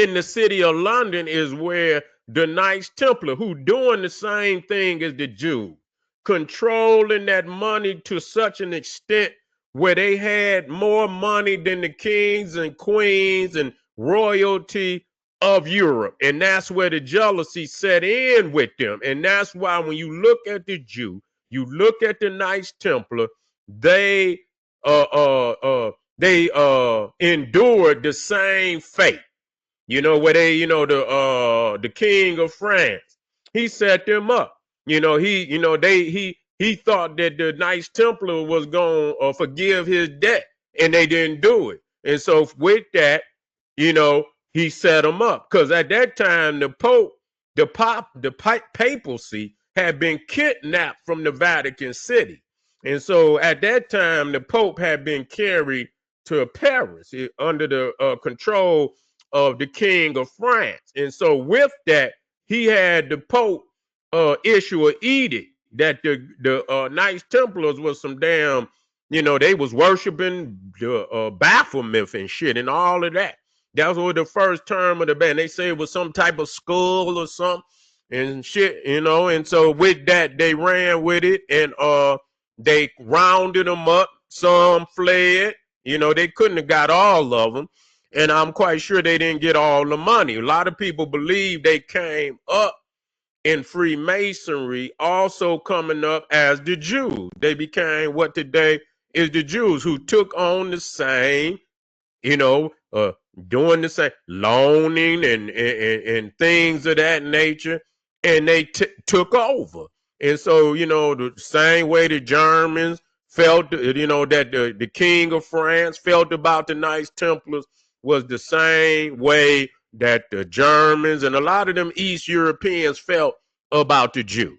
in the city of London is where the Knights Templar, who doing the same thing as the Jews, controlling that money to such an extent where they had more money than the kings and queens and royalty of Europe. And that's where the jealousy set in with them. And that's why when you look at the Jew, you look at the Knights Templar, they endured the same fate. Where the king of France, he set them up. He thought that the Knights Templar was going to forgive his debt, and they didn't do it. And so with that, you know, he set them up because at that time the papacy had been kidnapped from the Vatican City, and so at that time the Pope had been carried to Paris under the control of the King of France. And so with that, he had the Pope issue an edict that the Knights Templars was some damn, they was worshiping the Baphomet and shit and all of that. That was the first term of the band. They say it was some type of skull or something and shit, and so with that, they ran with it and they rounded them up. Some fled. They couldn't have got all of them. And I'm quite sure they didn't get all the money. A lot of people believe they came up in Freemasonry, also coming up as the Jews. They became what today is the Jews, who took on the same, doing the same loaning and things of that nature, and they took over. And so, the same way the Germans felt, that the King of France felt about the Knights Templars was the same way that the Germans and a lot of them East Europeans felt about the Jew.